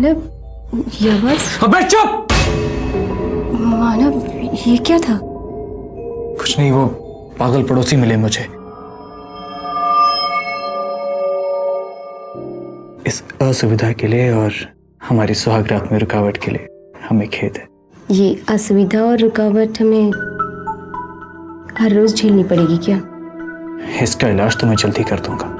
मानव, ये आवाज। अबे चुप! मानव, ये क्या था? कुछ नहीं, वो पागल पड़ोसी मिले मुझे। इस असुविधा के लिए और हमारी सुहागरात में रुकावट के लिए हमें खेद है। ये असुविधा और रुकावट हमें हर रोज झेलनी पड़ेगी क्या? इसका इलाज तो मैं जल्दी कर दूंगा।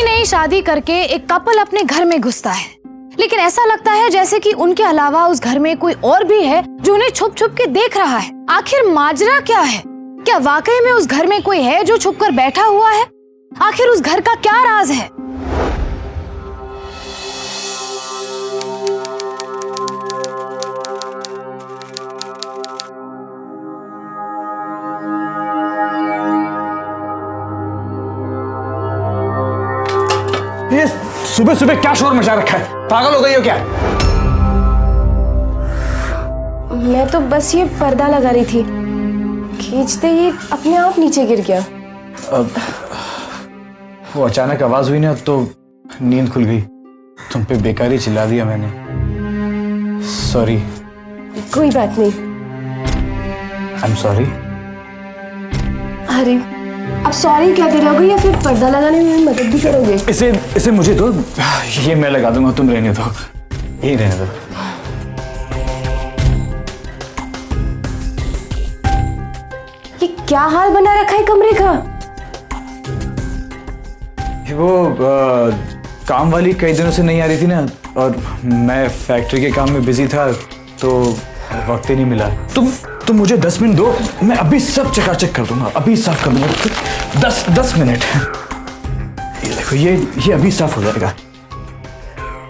नई शादी करके एक कपल अपने घर में घुसता है, लेकिन ऐसा लगता है जैसे कि उनके अलावा उस घर में कोई और भी है जो उन्हें छुप छुप के देख रहा है। आखिर माजरा क्या है? क्या वाकई में उस घर में कोई है जो छुप कर बैठा हुआ है? आखिर उस घर का क्या राज है? ये सुबह सुबह क्या शोर मचा रखा है? पागल हो गई हो क्या? मैं तो बस ये पर्दा लगा रही थी, खींचते ही अपने आप नीचे गिर गया। वो अचानक आवाज हुई ना तो नींद खुल गई। तुम पे बेकार ही चिल्ला दिया मैंने, सॉरी। कोई बात नहीं। I am sorry. अरे अब सॉरी क्या दे रहोगे या फिर पर्दा लगाने में मदद भी करोगे? इसे मुझे दो, ये मैं लगा दूंगा, तुम रहने दो, यही रहने दो। ये क्या हाल बना रखा है कमरे का? वो काम वाली कई दिनों से नहीं आ रही थी ना, और मैं फैक्ट्री के काम में बिजी था तो वक्त ही नहीं मिला। तुम मुझे 10 मिनट दो, मैं अभी सब चकाचक कर दूंगा, अभी साफ कर दूंगा। 10 मिनट। ये देखो, ये अभी साफ हो जाएगा,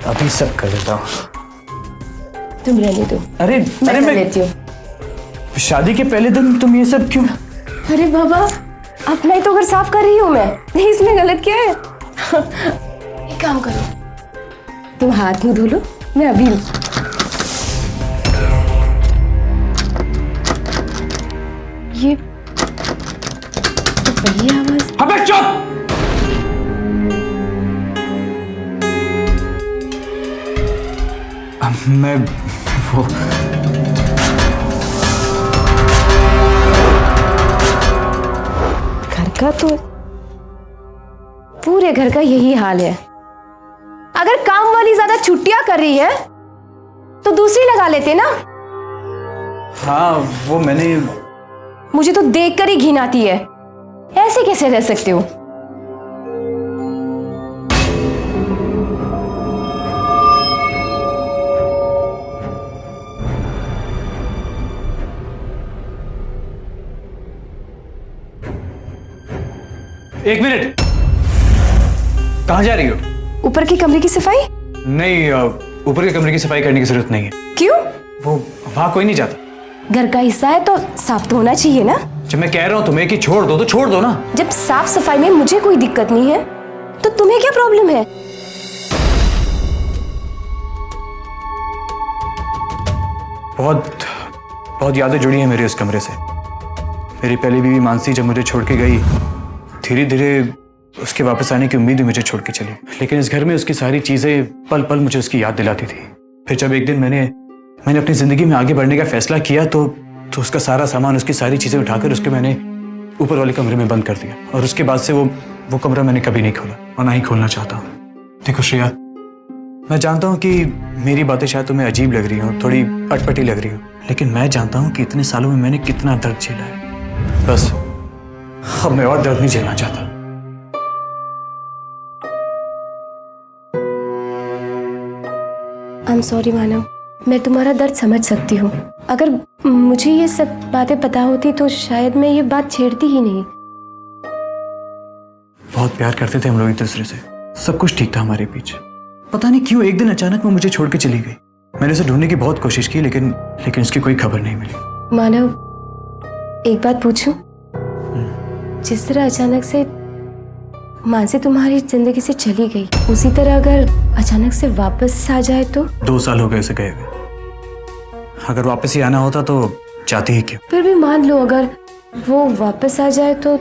अभी सब कर देता हूँ। तुम रहने दो। अरे मैं लेती हूँ। शादी के पहले दिन तुम ये सब क्यों? अरे बाबा, अपना ही तो घर साफ कर रही हूँ मैं, इसमें गलत क्या है? एक काम करो, तुम हाथ मुंह धो लो, मैं अभी। ये तो वही आवाज। अबे चुप! मैं वो घर का तो पूरे घर का यही हाल है। अगर काम वाली ज्यादा छुट्टियां कर रही है तो दूसरी लगा लेते ना। हाँ, वो मैंने। मुझे तो देखकर ही घिन आती है, ऐसे कैसे रह सकते हो? एक मिनट, कहाँ जा रही हो? ऊपर के कमरे की सफाई? नहीं, ऊपर के कमरे की सफाई करने की जरूरत नहीं है। क्यों? वो वहां कोई नहीं जाता। घर का हिस्सा है तो साफ तो होना चाहिए ना। जब मैं कह रहा हूं तुम्हें कि छोड़ दो तो छोड़ दो ना। जब साफ सफाई में मुझे कोई दिक्कत नहीं है तो तुम्हें क्या प्रॉब्लम है? बहुत यादें जुड़ी हैं मेरे उस कमरे से। मेरी पहली बीवी मानसी जब मुझे छोड़ के गई, धीरे धीरे उसके वापस आने की उम्मीद भी मुझे छोड़ के चली। लेकिन इस घर में उसकी सारी चीजें पल पल मुझे उसकी याद दिलाती थी। फिर जब एक दिन मैंने अपनी जिंदगी में आगे बढ़ने का फैसला किया तो उसका सारा सामान, उसकी सारी चीजें उठाकर उसके मैंने ऊपर वाले कमरे में बंद कर दिया। और उसके बाद से वो कमरा मैंने कभी नहीं खोला और ना ही खोलना चाहता हूँ। देखो श्रेया, मैं जानता हूँ कि मेरी बातें शायद तुम्हें अजीब लग रही हो, थोड़ी अटपटी लग रही हो, लेकिन मैं जानता हूँ कि इतने सालों में मैंने कितना दर्द झेला है। बस अब मैं और दर्द नहीं झेलना चाहता। आई एम सॉरी मानव, मैं तुम्हारा दर्द समझ सकती हूँ। अगर मुझे ये सब बातें पता होती तो शायद मैं ये बात छेड़ती ही नहीं। बहुत प्यार करते थे हम लोग एक दूसरे से, सब कुछ ठीक था हमारे बीच। पता नहीं क्यों एक दिन अचानक वो मुझे छोड़ के चली गई। मैंने उसे ढूंढने की बहुत कोशिश की, लेकिन उसकी कोई खबर नहीं मिली। मानव, एक बात पूछूं? जिस तरह अचानक से मानसी तुम्हारी जिंदगी से चली गई, उसी तरह अगर अचानक से वापस आ जाए तो? 2 साल हो गए उसे गए हुए। अगर वापस ही आना होता तो चाहती ही क्यों? फिर भी मान लो अगर वो वापस आ जाए तो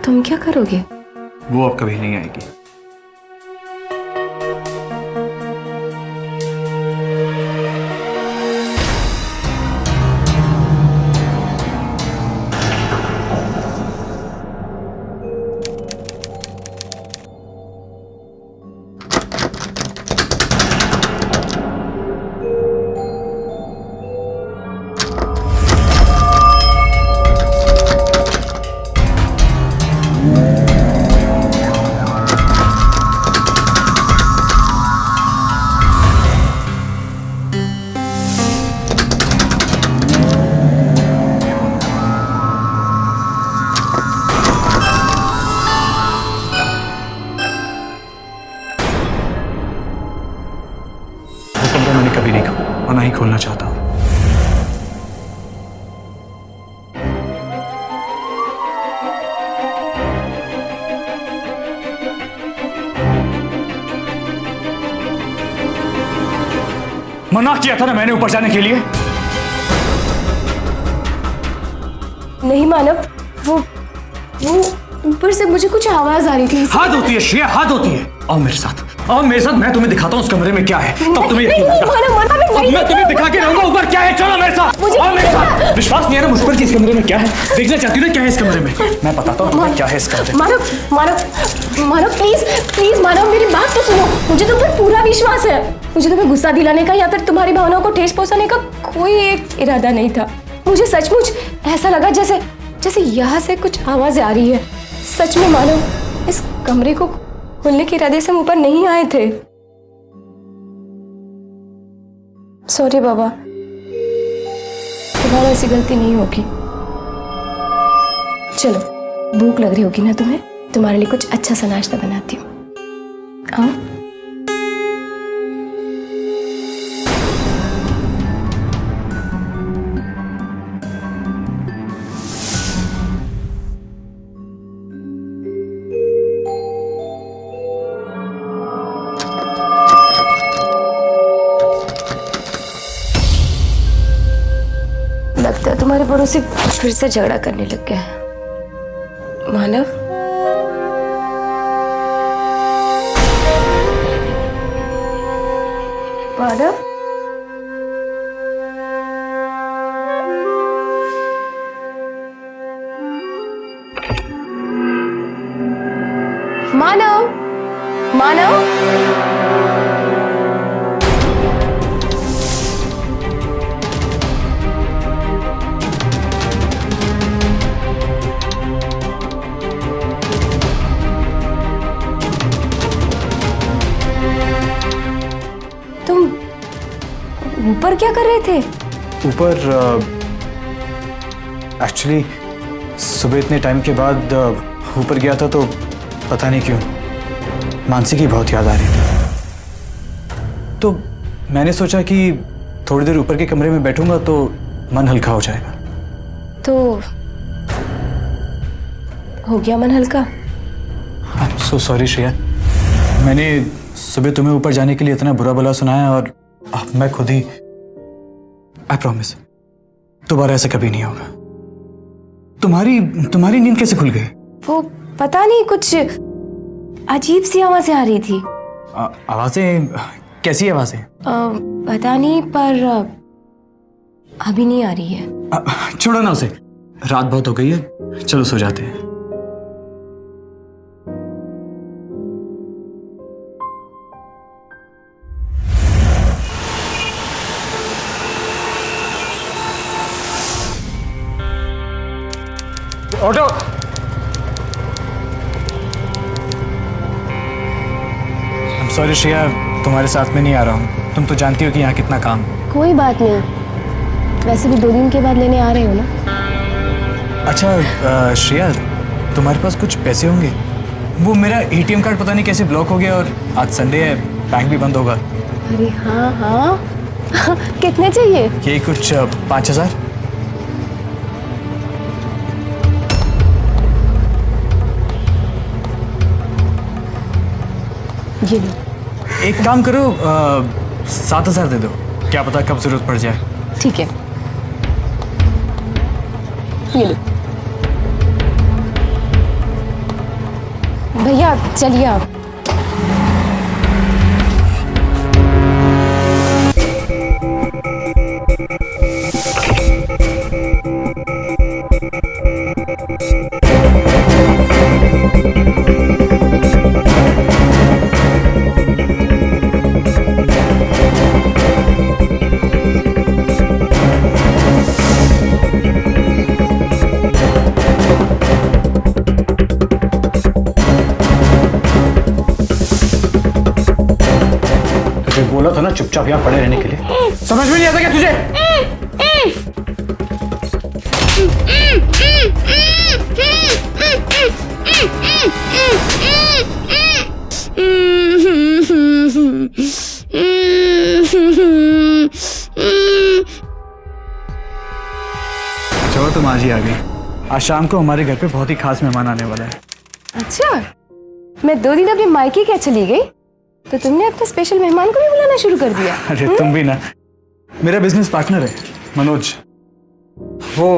तुम क्या करोगे? वो अब कभी नहीं आएगी। मैंने कभी नहीं खोला और ना ही खोलना चाहता हूं। मना किया था ना मैंने ऊपर जाने के लिए। नहीं मानव, वो ऊपर से मुझे कुछ आवाज आ रही थी। हाथ होती है श्रेया, हाथ होती है। आओ मेरे साथ, आओ मेरे साथ, मैं तुम्हें दिखाता हूँ उस कमरे में क्या है। तब तुम्हें यकीन आएगा। मैं तुम्हें दिखा के रहूंगा ऊपर क्या है। चलो मेरे साथ, आओ मेरे साथ। विश्वास नहीं है ना मुझ पर कि इस कमरे में क्या है? देखना चाहती हो ना क्या है इस कमरे में? मैं बताता हूँ तुम्हें क्या है इस कमरे में। मानव प्लीज मानव, मेरी बात तो सुनो। मुझे तुम पर पूरा विश्वास है। मुझे तुम्हें गुस्सा दिलाने का या फिर तुम्हारी भावनाओं को ठेस पहुंचाने का कोई एक इरादा नहीं था। मुझे सचमुच ऐसा लगा जैसे यहाँ से कुछ आवाज आ रही है। सच में मानव, इस कमरे को खोलने के इरादे से हम ऊपर नहीं आए थे। सॉरी बाबा, तुम्हारा ऐसी गलती नहीं होगी। चलो, भूख लग रही होगी ना तुम्हें? तुम्हारे लिए कुछ अच्छा सा नाश्ता बनाती हूँ। आओ। लगता है तुम्हारे पड़ोसी फिर से झगड़ा करने लग गया है। मानव, मानव, मानव, मानव, तुम ऊपर क्या कर रहे थे? ऊपर एक्चुअली सुबह इतने टाइम के बाद ऊपर गया था तो पता नहीं क्यों मानसी की बहुत याद आ रही थी। तो मैंने सोचा कि थोड़ी देर ऊपर के कमरे में बैठूंगा तो मन हल्का हो जाएगा। तो हो गया मन हल्का? I am so sorry Shreya, मैंने सुबह तुम्हें ऊपर जाने के लिए इतना बुरा भला सुनाया और अब मैं खुद ही, आई प्रॉमिस दोबारा ऐसा कभी नहीं होगा। तुम्हारी नींद कैसे खुल गई? वो पता नहीं, कुछ अजीब सी आवाजें आ रही थी। आवाजें? कैसी आवाजें? पता नहीं, पर अभी नहीं आ रही है। छोड़ो ना उसे, रात बहुत हो गई है, चलो सो जाते हैं। ऑटो, I'm sorry श्रेया, तुम्हारे साथ में नहीं आ रहा हूँ। तुम तो जानती हो कि यहाँ कितना काम। कोई बात नहीं, वैसे भी 2 दिन के बाद लेने आ रहे हो ना। अच्छा श्रेया, तुम्हारे पास कुछ पैसे होंगे? वो मेरा ATM कार्ड पता नहीं कैसे ब्लॉक हो गया और आज संडे है, बैंक भी बंद होगा। अरे हाँ हाँ कितने चाहिए? यही कुछ 5,000। ये लो। एक काम करो 7,000 दे दो, क्या पता कब जरूरत पड़ जाए। ठीक है, ये लो। भैया चलिए आप। बोला था ना चुपचाप यहाँ पड़े रहने के लिए, समझ में नहीं आता क्या तुझे? चलो तुम आज ही आ गई। आज शाम को हमारे घर पे बहुत ही खास मेहमान आने वाला है। अच्छा, मैं 2 दिन अपने मायके क्या चली गई तो तुमने अपने स्पेशल मेहमान को भी बुलाना शुरू कर दिया। अरे तुम भी ना। मेरा बिजनेस पार्टनर है मनोज, वो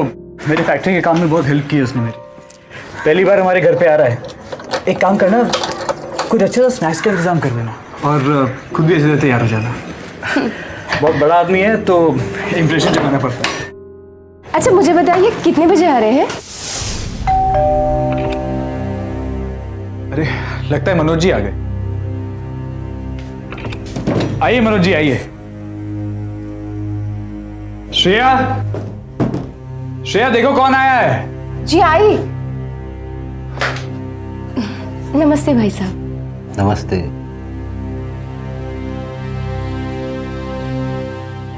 मेरे फैक्ट्री के काम में बहुत हेल्प की है उसने मेरी। पहली बार हमारे घर पे आ रहा है। एक काम करना, कुछ अच्छा सा स्नैक्स का इंतजाम कर देना और खुद भी ऐसे तैयार हो जाना। बहुत बड़ा आदमी है तो इम्प्रेशन जमाना पड़ता है। अच्छा मुझे बताइए कितने बजे आ रहे हैं? अरे लगता है मनोज जी आ गए। आइए मनोज जी आइए। श्रेया, श्रेया देखो कौन आया है। जी आई। नमस्ते भाई साहब। नमस्ते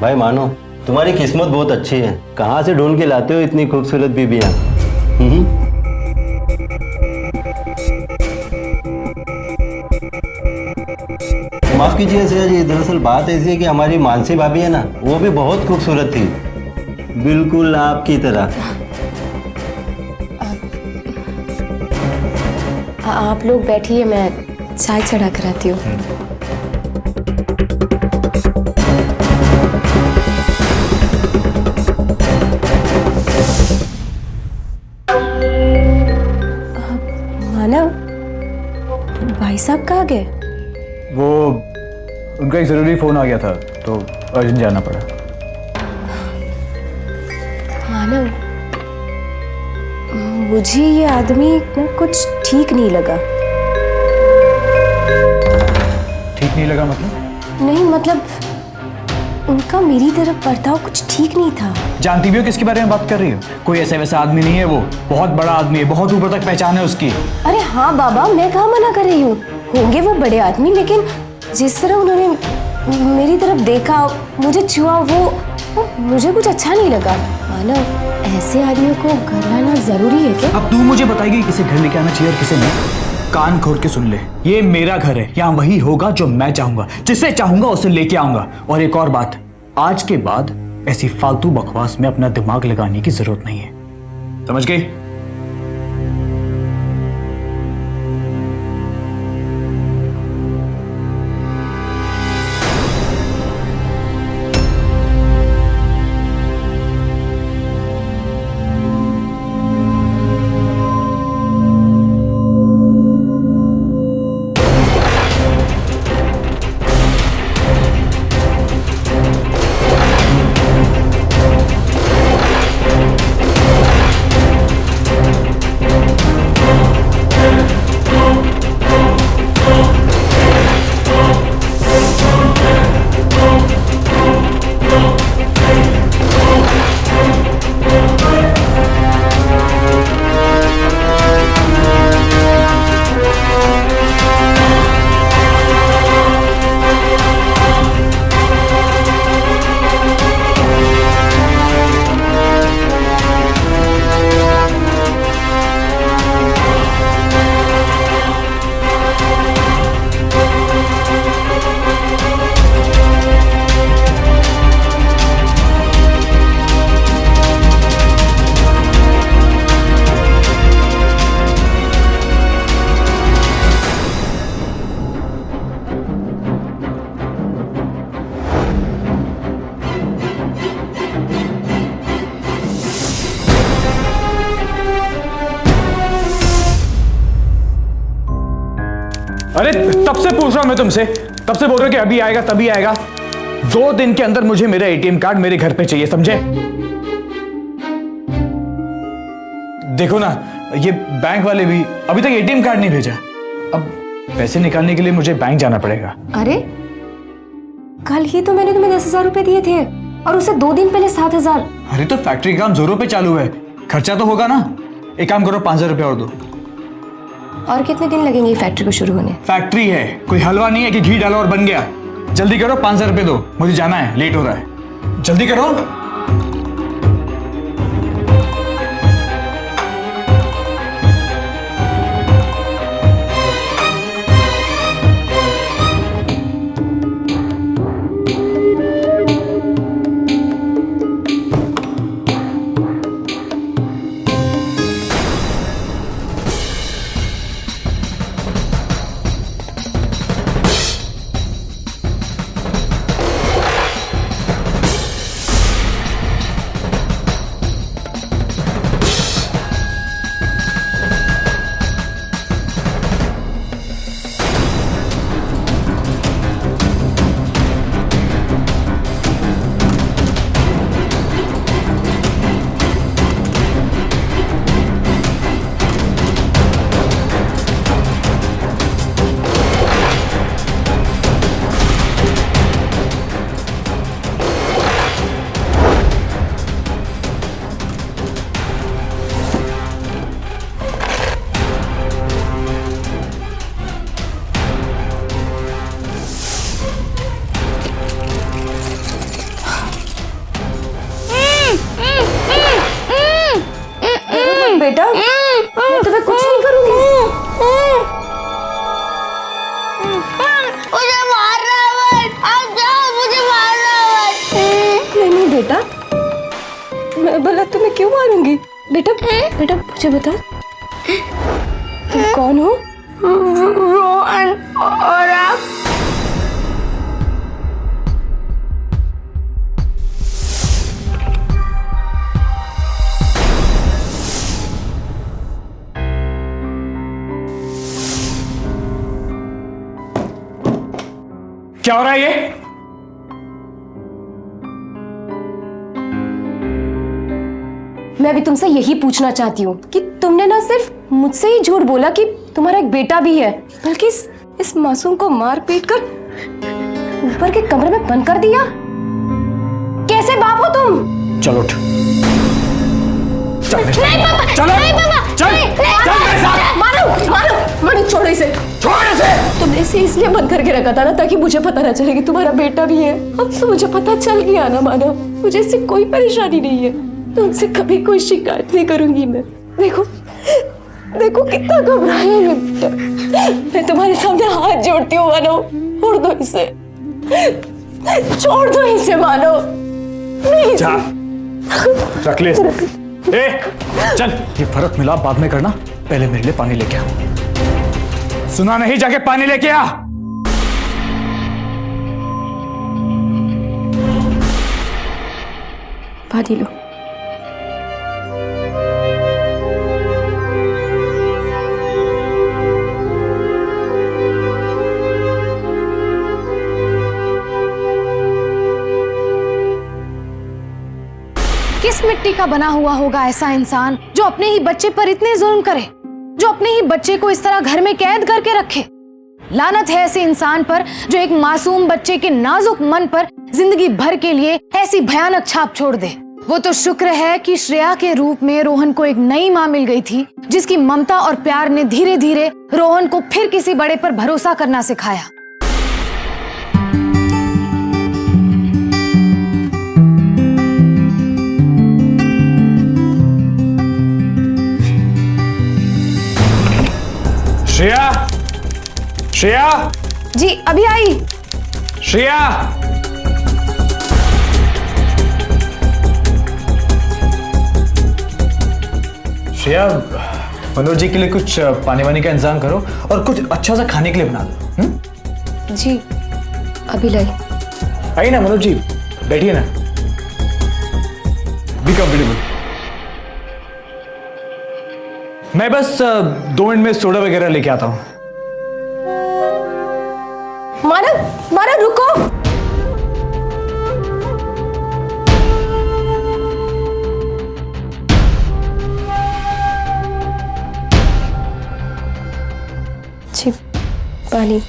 भाई। मानो तुम्हारी किस्मत बहुत अच्छी है, कहाँ से ढूंढ के लाते हो इतनी खूबसूरत बीबियां। माफ कीजिए सर जी, दरअसल बात ऐसी है कि हमारी मानसी भाभी है ना, वो भी बहुत खूबसूरत थी, बिल्कुल आपकी तरह। आप लोग बैठिए, मैं चाय चढ़ा कर आती हूँ। मानव, भाई साहब कहाँ गए? वो उनका एक जरूरी फोन आ गया था तो अर्जेंट जाना पड़ा। मानव, मुझे ये आदमी ना कुछ ठीक नहीं लगा। ठीक नहीं लगा मतलब? नहीं मतलब उनका मेरी तरफ बर्ताव कुछ ठीक नहीं था। जानती भी हो किसके बारे में बात कर रही हो? कोई ऐसा वैसा आदमी नहीं है, वो बहुत बड़ा आदमी है, बहुत ऊपर तक पहचान है उसकी। अरे हाँ बाबा, मैं कहाँ मना कर रही हूँ, होंगे वो बड़े आदमी, लेकिन जिस तरह उन्होंने मेरी तरफ देखा, मुझे छुआ, वो मुझे कुछ अच्छा नहीं लगा। मानव, ऐसे आदमियों को घर लाना जरूरी है क्या? अब तू मुझे बताएगी किसे घर लेके आना चाहिए और किसे नहीं? कान खोल के सुन ले, ये मेरा घर है, यहाँ वही होगा जो मैं चाहूंगा, जिसे चाहूंगा उसे लेके आऊंगा। और एक और बात, आज के बाद ऐसी फालतू बकवास में अपना दिमाग लगाने की जरूरत नहीं है, समझ गई? अरे तब से पूछ रहा हूं मैं तुमसे, तब से बोल रहे हो कि अभी आएगा तभी आएगा। 2 दिन के अंदर मुझे मेरा एटीएम कार्ड मेरे घर पे चाहिए, समझे? देखो ना, ये बैंक वाले भी अभी तक एटीएम कार्ड नहीं भेजा। अब पैसे निकालने के लिए मुझे बैंक जाना पड़ेगा। अरे कल ही तो मैंने तुम्हें 10,000 रुपए दिए थे और उससे 2 दिन पहले 7,000। अरे तो फैक्ट्री का काम जोरों पे चालू है, खर्चा तो होगा ना। एक काम करो, 5,000 रुपये और दो। और कितने दिन लगेंगे ये फैक्ट्री को शुरू होने? फैक्ट्री है, कोई हलवा नहीं है कि घी डालो और बन गया। जल्दी करो, 5,000 रुपये दो, मुझे जाना है, लेट हो रहा है, जल्दी करो। बेटा मैं तुम्हें कुछ नहीं करूंगी। मुझे मार रहा है, आप जाओ, मुझे मार रहा है। नहीं बेटा, मैं भला तुम्हें क्यों मारूंगी? बेटा बेटा मुझे बता, तुम कौन हो? रोहन, और आप? क्या हो रहा है ये? मैं अभी तुमसे यही पूछना चाहती हूँ कि तुमने ना सिर्फ मुझसे ही झूठ बोला कि तुम्हारा एक बेटा भी है, बल्कि इस मासूम को मार पीट कर ऊपर के कमरे में बंद कर दिया। कैसे बाप हो तुम? चलो उठ, चल नहीं पापा, चलो, नहीं पापा, चल, नहीं, नहीं, चल मेरे साथ। मारो मारो मारो, छोड़ो इसे, छोड़ इसे। तुमने इसे इसलिए बंद करके रखा था ना ताकि मुझे पता ना चले कि तुम्हारा बेटा भी है। अब तो मुझे पता चल गया ना मानव, मुझे इससे कोई परेशानी नहीं है, तुमसे कभी कोई शिकायत नहीं करूंगी मैं। देखो देखो कितना घबराया है बेटा, मैं तुम्हारे सामने हाथ जोड़ती हूँ मानव, छोड़ दो इसे, छोड़ दो इसे मानव, प्लीज। जा, रख ले। ए, चल, ये फर्क मिला बाद में करना, पहले मेरे लिए पानी लेके आ। सुना नहीं, जाके पानी लेके आ। पानी लो। किस मिट्टी का बना हुआ होगा ऐसा इंसान जो अपने ही बच्चे पर इतने जुल्म करे, जो अपने ही बच्चे को इस तरह घर में कैद करके रखे। लानत है ऐसे इंसान पर जो एक मासूम बच्चे के नाजुक मन पर जिंदगी भर के लिए ऐसी भयानक छाप छोड़ दे। वो तो शुक्र है कि श्रेया के रूप में रोहन को एक नई माँ मिल गई थी, जिसकी ममता और प्यार ने धीरे धीरे रोहन को फिर किसी बड़े पर भरोसा करना सिखाया। श्रेया, श्रेया, जी अभी आई। श्रेया, श्रेया, मनोज जी के लिए कुछ पानी वानी का इंतजाम करो और कुछ अच्छा सा खाने के लिए बना दो। जी अभी लाई। आइए ना मनोज जी, बैठिए ना, बी कंफर्टेबल। मैं बस 2 मिनट में सोडा वगैरह लेके आता हूं। मानव मानव रुको। जी पानी।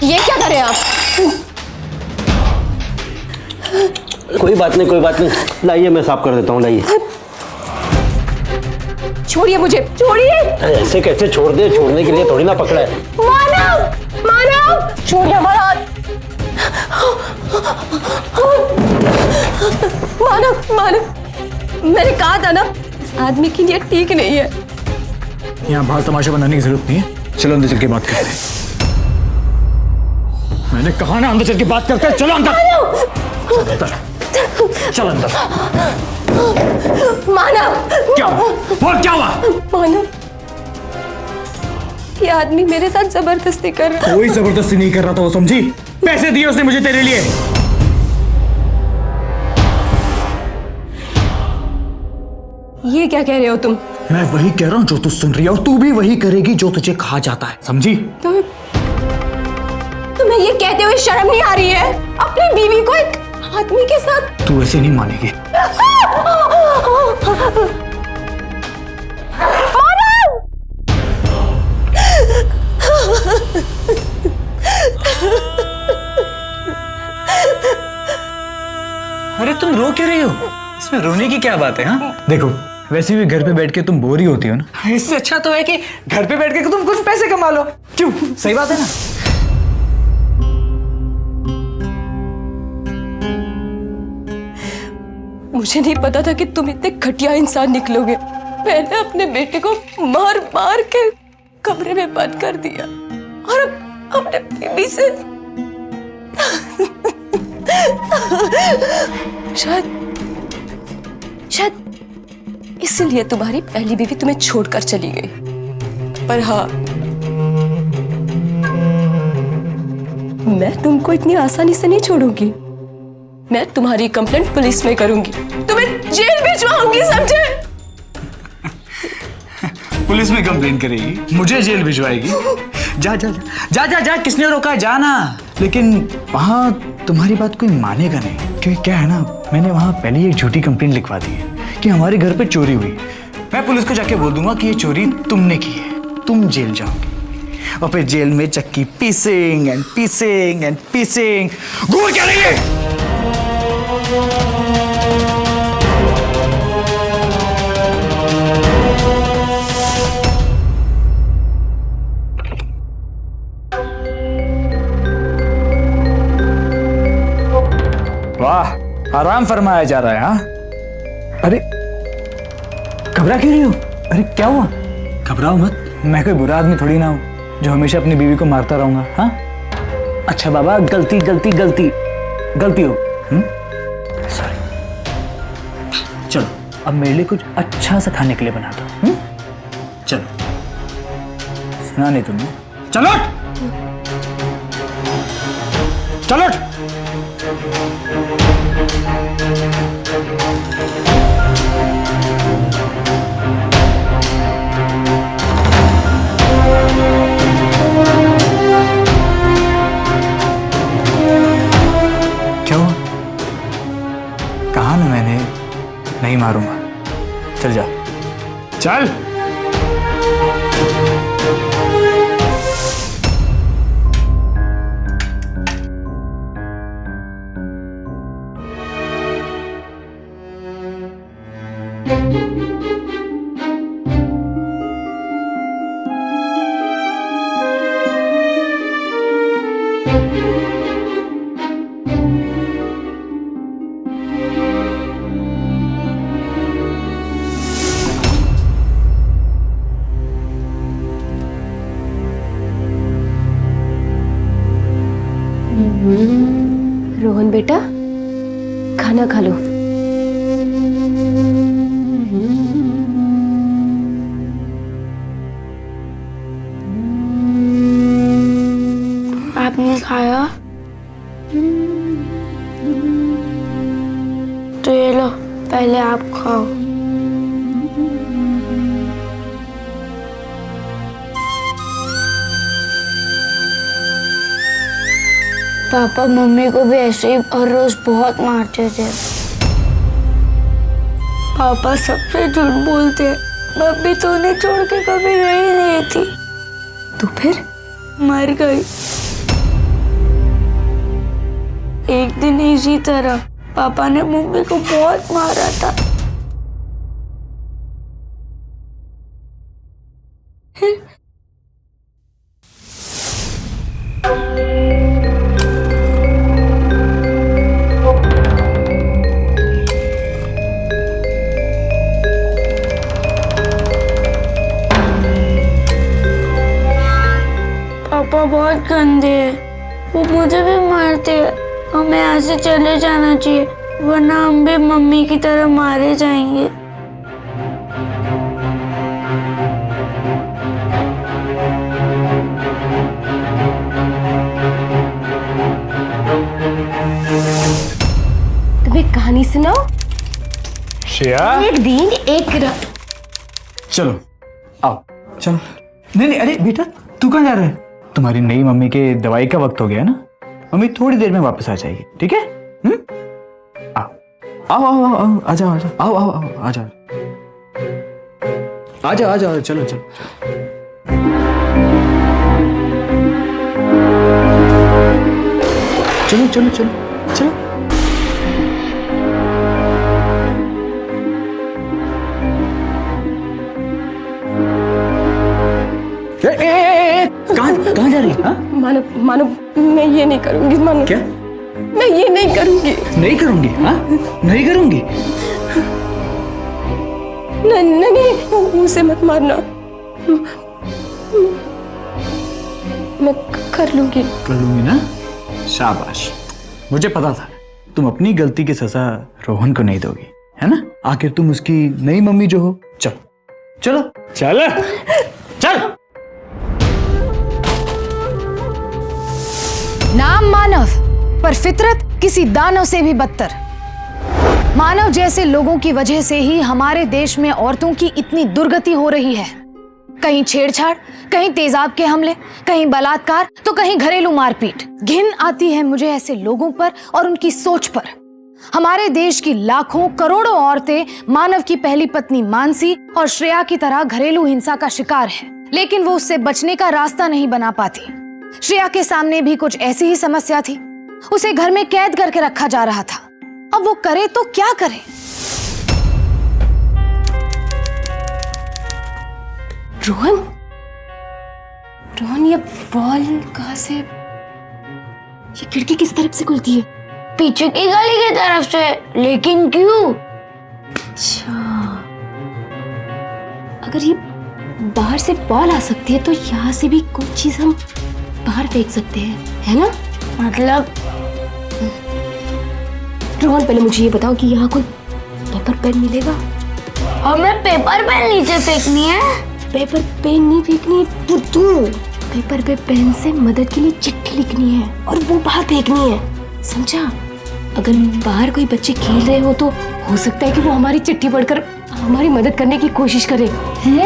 ये क्या कर रहे हैं आप? कोई बात नहीं, कोई बात नहीं, लाइए मैं साफ कर देता हूँ, लाइए। छोड़िए मुझे, छोड़िए। अरे ऐसे कैसे छोड़ दे? छोड़ने के लिए थोड़ी ना पकड़ा है। मानव मानव छोड़िए हमारा हाथ। मानव मानव मैंने कहा था ना, इस आदमी की नीयत ठीक नहीं है। यहाँ बाहर तमाशा बनाने की जरूरत नहीं है, चलो अंदर चल के बात करते हैं। मैंने कहा ना अंदर चल के बात करते हैं, चलो अंदर। चल अंदर। मानव क्या हुआ? बोल क्या हुआ? मानव ये आदमी मेरे साथ जबरदस्ती कर रहा है। कोई जबरदस्ती नहीं कर रहा था, वो समझी? पैसे दिए उसने मुझे तेरे लिए। ये क्या कह रहे हो तुम? मैं वही कह रहा हूँ जो तू सुन रही है, और तू भी वही करेगी जो तुझे कहा जाता है, समझी? तुम्हें ये कहते हुए शर्म नहीं आ रही है? अपनी बीवी को एक आदमी के साथ। तू ऐसे नहीं मानेगी। अरे तुम रो क्यों रही हो? इसमें रोने की क्या बात है? हाँ देखो, वैसे भी घर पे बैठ के तुम बोर ही होती हो ना, इससे अच्छा तो है कि घर पे बैठ के तुम कुछ पैसे कमा लो। क्यों? सही बात है ना? मुझे नहीं पता था कि तुम इतने घटिया इंसान निकलोगे। मैंने अपने बेटे को मार मार के कमरे में बंद कर दिया और अब अपने बीबी से शायद इसलिए तुम्हारी पहली बीवी तुम्हें छोड़कर चली गई। पर हाँ, मैं तुमको इतनी आसानी से नहीं छोड़ूंगी। मैं तुम्हारी कंप्लेंट पुलिस में करूंगी, तुम्हें जेल भिजवाऊंगी, समझे? पुलिस में कंप्लेन करेगी, मुझे जेल भिजवाएगी? जा जा जा जा जा जा, किसने रोका? जाना। लेकिन वहां तुम्हारी बात कोई मानेगा नहीं, क्योंकि क्या है ना, मैंने वहां पहले ही एक झूठी कंप्लेन लिखवा दी है कि हमारे घर पे चोरी हुई। मैं पुलिस को जाके बोल दूंगा कि ये चोरी तुमने की है, तुम जेल जाओगे, और फिर जेल में चक्की पीसिंग एंड पीसिंग एंड पीसिंग। घूर क्या रही है? वाह, आराम फरमाया जा रहा है। हाँ अरे घबरा क्यों रही हो? अरे क्या हुआ? घबराओ मत, मैं कोई बुरा आदमी थोड़ी ना हूं जो हमेशा अपनी बीवी को मारता रहूंगा। हाँ अच्छा बाबा, गलती गलती गलती गलती हो। सॉरी। चलो अब मेरे लिए कुछ अच्छा सा खाने के लिए बना दो। चलो, सुना नहीं तुमने? चलो चलो। क्या हुआ? कहा ना मैंने नहीं मारूंगा। चल जा, चल। रोहन बेटा, खाना खा लो। आपने खाया तो ये लो, पहले आप खाओ। पापा मम्मी को भी ऐसे ही हर रोज बहुत मारते थे। पापा सबसे झूठ बोलते। मम्मी तो उन्हें छोड़ के कभी गई नहीं थी। तो फिर मर गई। एक दिन इसी तरह पापा ने मम्मी को बहुत मारा था। पापा बहुत गंदे हैं। वो मुझे भी मारते हैं। हमें यहाँ से चले जाना चाहिए, वरना हम भी मम्मी की तरह मारे जाएंगे। तुम्हें कहानी सुनाओ। श्रेया, एक दिन एक रात। चलो आओ, चलो। नहीं नहीं, अरे बेटा तू कहाँ जा रहा है? तुम्हारी नई मम्मी के दवाई का वक्त हो गया ना, मम्मी थोड़ी देर में वापस आ जाएगी, ठीक है? आओ आओ आओ आओ आओ, आ जाओ आ जाओ, आओ आओ आओ, आ जाओ आ जाओ आ जाओ, चलो चलो। चलो चलो चलो चलो। कहाँ जा रही है? मानो मानो मैं ये नहीं करूंगी। मानो क्या? मैं ये नहीं करूंगी। नहीं करूंगी? हाँ नहीं करूंगी। नहीं नहीं नहीं, उसे मत मारना। मैं कर लूंगी। कर लूंगी ना? शाबाश, मुझे पता था तुम अपनी गलती की सजा रोहन को नहीं दोगी, है ना? आखिर तुम उसकी नई मम्मी जो हो। चलो चलो चलो चल। नाम मानव, पर फितरत किसी दानव से भी बदतर। मानव जैसे लोगों की वजह से ही हमारे देश में औरतों की इतनी दुर्गति हो रही है। कहीं छेड़छाड़, कहीं तेजाब के हमले, कहीं बलात्कार, तो कहीं घरेलू मारपीट। घिन आती है मुझे ऐसे लोगों पर और उनकी सोच पर। हमारे देश की लाखों करोड़ों औरतें मानव की पहली पत्नी मानसी और श्रेया की तरह घरेलू हिंसा का शिकार है, लेकिन वो उससे बचने का रास्ता नहीं बना पाती। श्रेया के सामने भी कुछ ऐसी ही समस्या थी। उसे घर में कैद करके रखा जा रहा था। अब वो करे तो क्या करे? रोहन, रोहन, ये बॉल कहाँ से? ये खिड़की किस तरफ से खुलती है? पीछे की गली की तरफ से। लेकिन क्यों? अच्छा, अगर ये बाहर से बॉल आ सकती है तो यहाँ से भी कोई चीज हम बाहर फेंक सकते हैं, है ना? मतलब रोहन, पहले मुझे ये बताओ कि यहाँ कोई पेपर पेन मिलेगा? हमें पेपर पेन नीचे फेंकनी है। पेपर पेन नहीं फेंकनी है, बुद्धू। पेपर पे पेन से मदद के लिए चिट्ठी लिखनी है और वो बाहर फेंकनी है, समझा? अगर बाहर कोई बच्चे खेल रहे हो सकता है कि वो हमारी चिट्ठी पढ़कर हमारी मदद करने की कोशिश करे। हम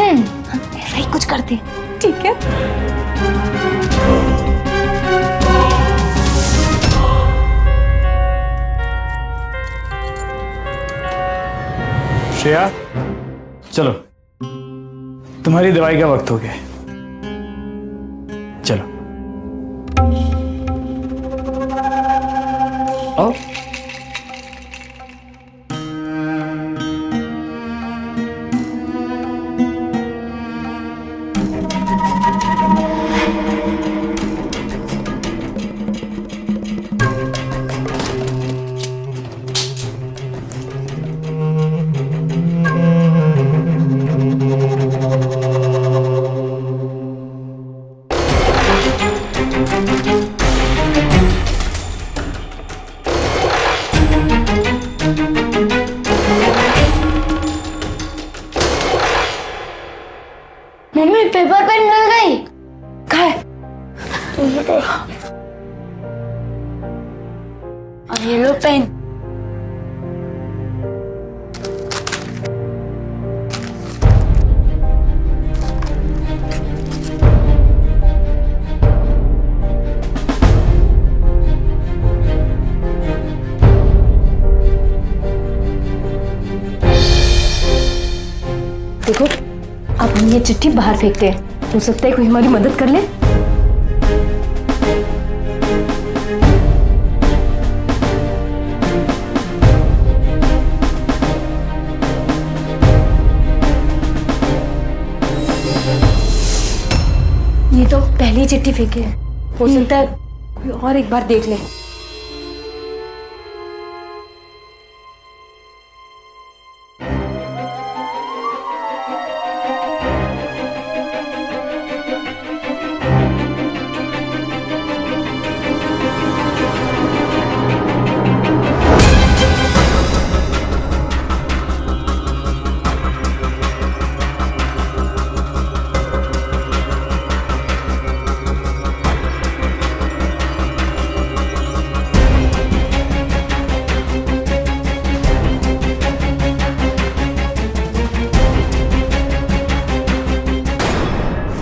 ऐसा ही कुछ करते हैं, ठीक है? श्रेया, चलो, तुम्हारी दवाई का वक्त हो गया है। चलो आओ। मम्मी, पेपर पेन मिल गई। कहाँ है? और ये लो पेन। ये चिट्ठी बाहर फेंकते हैं, हो सकता है कोई हमारी मदद कर ले। ये तो पहली चिट्ठी फेंके है, हो सकता है कोई और एक बार देख ले।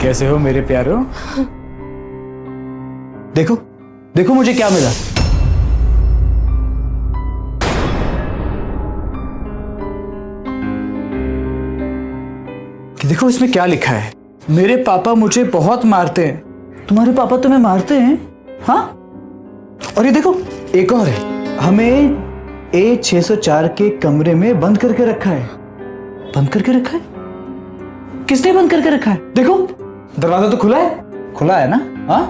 कैसे हो मेरे प्यारो? देखो देखो मुझे क्या मिला। कि देखो इसमें क्या लिखा है। मेरे पापा मुझे बहुत मारते हैं। तुम्हारे पापा तुम्हें मारते हैं? हाँ। और ये देखो एक और है, हमें A604 के कमरे में बंद करके रखा है। बंद करके रखा है? किसने बंद करके रखा है? देखो दरवाजा तो खुला है, खुला है ना? हाँ।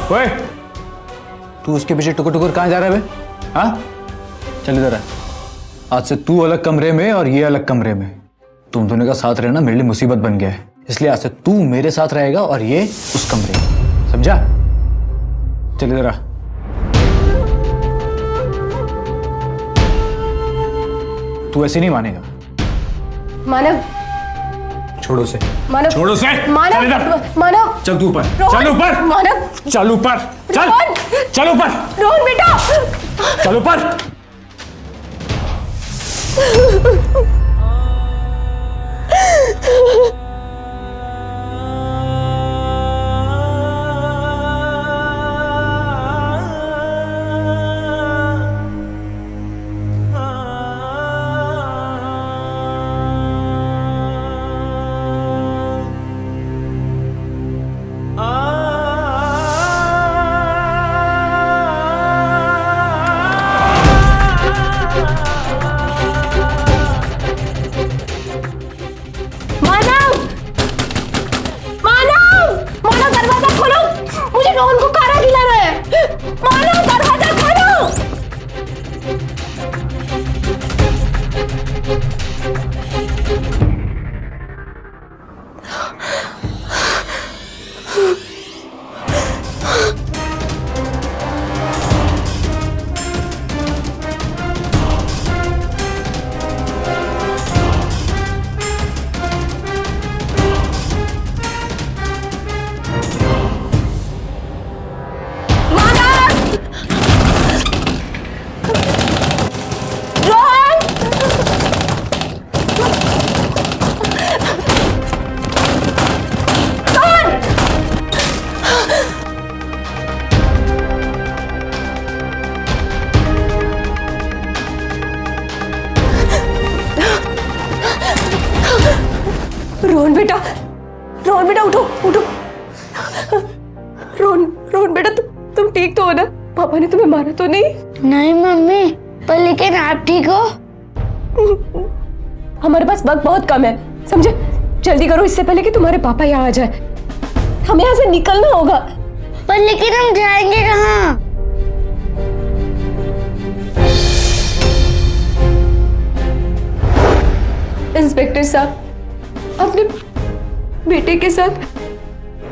ओए, तू उसके पीछे टुकुर टुकुर कहाँ जा रहा है बे? हाँ? चल इधर आ। आज से तू अलग कमरे में और ये अलग कमरे में। तुम दोनों का साथ रहना मेरे लिए मुसीबत बन गया है, इसलिए आज से तू मेरे साथ रहेगा और ये उस कमरे में, समझा? चल इधर आ। तू ऐसे नहीं मानेगा। मानव, छोड़ो से। मानव, छोड़ो से। मानव, चल इधर। मानव, चल तू ऊपर। रोहन, चल ऊपर। मानव, चल ऊपर। चल। रोहन, चल ऊपर। रोहन बेटा, चल ऊपर। रोहन को खाना खिलाना है। मानव, दरवाजा खोलो। रोहन बेटा, रोहन बेटा उठो उठो। रोहन, रोहन बेटा तुम ठीक तो हो ना? पापा ने तुम्हें मारा तो नहीं? नहीं मम्मी, पर लेकिन आप ठीक हो? हमारे पास वक्त बहुत कम है, समझे? जल्दी करो इससे पहले कि तुम्हारे पापा यहाँ आ जाए। हमें यहाँ से निकलना होगा। पर लेकिन हम जाएंगे कहाँ? इंस्पेक्टर साहब, अपने बेटे के साथ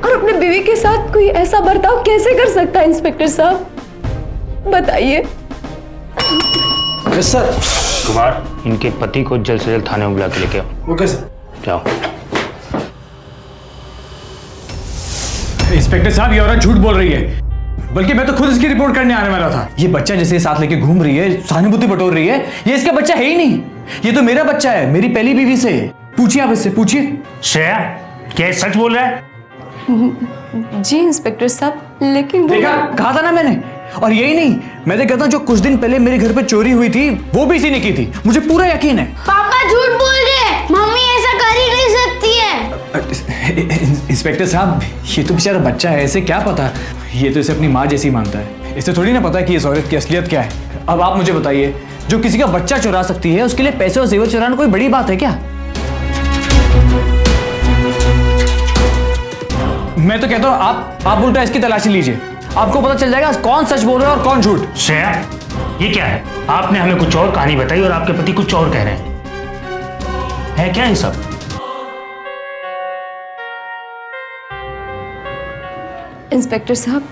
और अपने बीवी के साथ कोई ऐसा बर्ताव कैसे कर सकता है? इंस्पेक्टर साहब बताइए। Yes sir. कुमार, इनके पति को जल्द से जल्द थाने में बुला के लेके आओ। Okay sir. जाओ। इंस्पेक्टर साहब, ये औरत झूठ बोल रही है, बल्कि मैं तो खुद इसकी रिपोर्ट करने आने वाला था। ये बच्चा जैसे साथ लेके घूम रही है, सहानुभूति बटोर रही है, ये इसका बच्चा है ही नहीं। ये तो मेरा बच्चा है, मेरी पहली बीवी से। पूछिए आप इससे, पूछिए। श्रेया, क्या ये सच बोल रहा है? जी इंस्पेक्टर साहब, लेकिन वो देखा, कहा था ना मैंने। और यही नहीं, मैं तो कहता हूँ जो कुछ दिन पहले मेरे घर पे चोरी हुई थी वो भी इसी ने की थी, मुझे पूरा यकीन है। पापा झूठ बोल रहे हैं, मम्मी ऐसा कर ही नहीं सकती है। इंस्पेक्टर साहब, ये तो बेचारा बच्चा है, इसे क्या पता। ये तो इसे अपनी माँ जैसी मानता है, इसे थोड़ी ना पता कि इस औरत की असलियत क्या है। अब आप मुझे बताइए, जो किसी का बच्चा चुरा सकती है उसके लिए पैसे और जेवर चुराना कोई बड़ी बात है क्या? मैं तो कहता हूँ आप उल्टा इसकी तलाशी लीजिए, आपको पता चल जाएगा कौन सच बोल रहा है और कौन झूठ। श्रेया, ये क्या है? आपने हमें कुछ और कहानी बताई और आपके पति कुछ और कह रहे हैं। है क्या ये सब? इंस्पेक्टर साहब,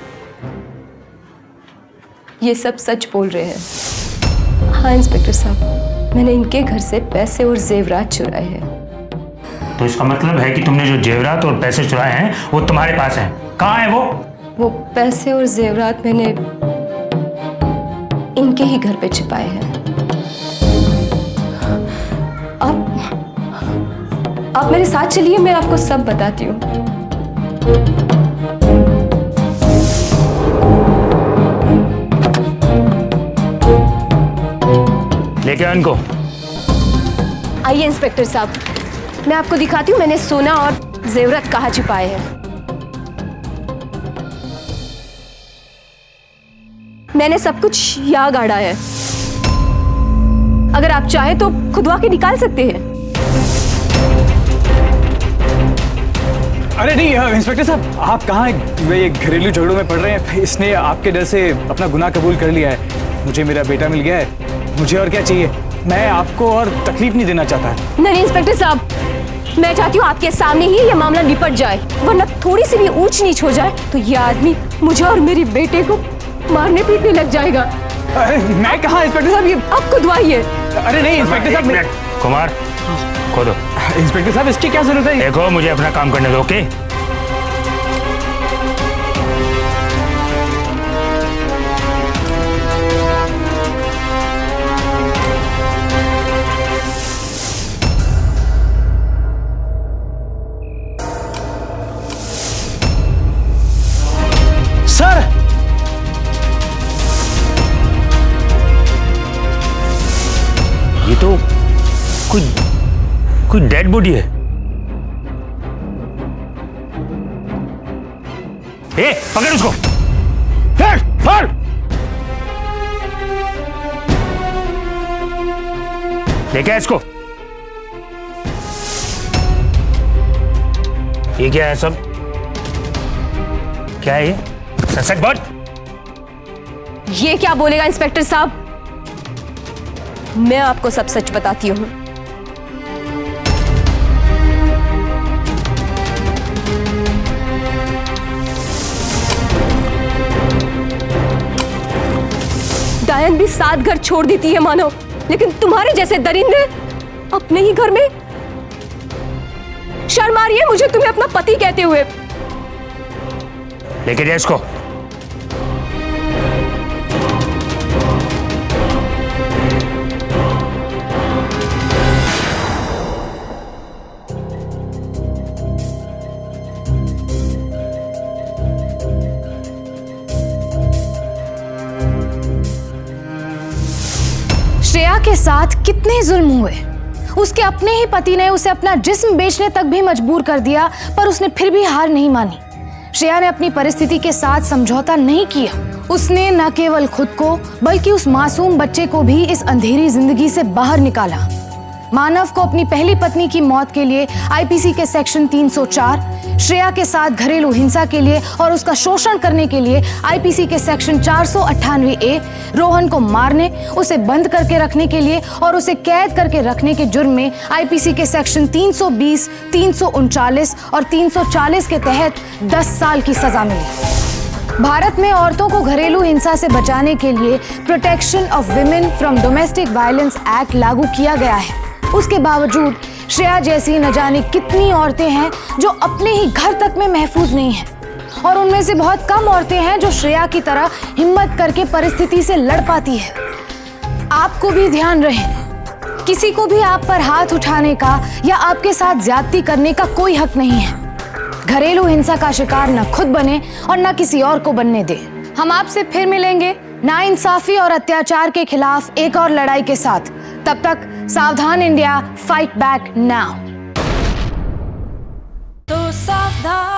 ये सब सच बोल रहे हैं। हाँ इंस्पेक्टर साहब, मैंने इनके घर से पैसे और जेवरात चुराए हैं। तो इसका मतलब है कि तुमने जो जेवरात और पैसे चुराए हैं वो तुम्हारे पास हैं। कहाँ है वो पैसे और जेवरात मैंने इनके ही घर पे छिपाए हैं। आप मेरे साथ चलिए, मैं आपको सब बताती हूँ। लेके आओ इनको। आइए इंस्पेक्टर साहब, मैं आपको दिखाती हूँ मैंने सोना और जेवरात कहाँ छिपाए हैं। मैंने सब कुछ यहाँ गाड़ा है, अगर आप चाहे तो खुदवा के निकाल सकते हैं। अरे नहीं इंस्पेक्टर साहब, आप कहाँ ये घरेलू झगड़ों में पड़ रहे हैं? इसने आपके डर से अपना गुनाह कबूल कर लिया है। मुझे मेरा बेटा मिल गया है, मुझे और क्या चाहिए? मैं आपको और तकलीफ नहीं देना चाहता। नहीं इंस्पेक्टर साहब, मैं चाहती हूँ आपके सामने ही ये मामला निपट जाए, वरना थोड़ी सी भी ऊंच नीच हो जाए तो ये आदमी मुझे और मेरे बेटे को मारने पीटने लग जाएगा। अरे मैं कहाँ इंस्पेक्टर साहब, ये आप खुदवाइए। अरे नहीं इंस्पेक्टर एक साहब, मिनट, कुमार खोदो। इंस्पेक्टर साहब इसकी क्या जरूरत है? देखो, मुझे अपना काम करने दो। ओके, सर ये तो कोई डेड बॉडी है। ए, पकड़ उसको। फड़। लेके आ इसको। ये क्या है सब? क्या है ये? सच बोल। ये क्या बोलेगा इंस्पेक्टर साहब? मैं आपको सब सच बताती हूँ। डायन भी 7 घर छोड़ देती है मानो, लेकिन तुम्हारे जैसे दरिंदे अपने ही घर में। शर्म आ रही है मुझे तुम्हें अपना पति कहते हुए। लेके जा इसको। श्रेया के साथ कितने जुल्म हुए। उसके अपने ही पति ने उसे अपना जिस्म बेचने तक भी मजबूर कर दिया, पर उसने फिर भी हार नहीं मानी। श्रेया ने अपनी परिस्थिति के साथ समझौता नहीं किया। उसने न केवल खुद को बल्कि उस मासूम बच्चे को भी इस अंधेरी जिंदगी से बाहर निकाला। मानव को अपनी पहली पत्नी की मौत के लिए आईपीसी के सेक्शन 304, श्रेया के साथ घरेलू हिंसा के लिए और उसका शोषण करने के लिए आईपीसी के सेक्शन 498A, रोहन को मारने, उसे बंद करके रखने के लिए और उसे कैद करके रखने के जुर्म में आईपीसी के सेक्शन 320, 339 और 340 के तहत 10 साल की सजा मिली। भारत में औरतों को घरेलू हिंसा से बचाने के लिए protection of women from domestic violence act लागू किया गया है। उसके बावजूद श्रेया जैसी न जाने कितनी औरतें हैं जो अपने ही घर तक में महफूज नहीं हैं। और उनमें से बहुत कम औरतें हैं जो श्रेया की तरह हिम्मत करके परिस्थिति से लड़ पाती है। आपको भी ध्यान रहे, किसी को भी आप पर हाथ उठाने का या आपके साथ ज्यादती करने का कोई हक नहीं है। घरेलू हिंसा का शिकार न खुद बने और न किसी और को बनने दे। हम आपसे फिर मिलेंगे नाइंसाफी और अत्याचार के खिलाफ एक और लड़ाई के साथ। तब तक सावधान इंडिया, फाइट बैक नाउ। तो सावधान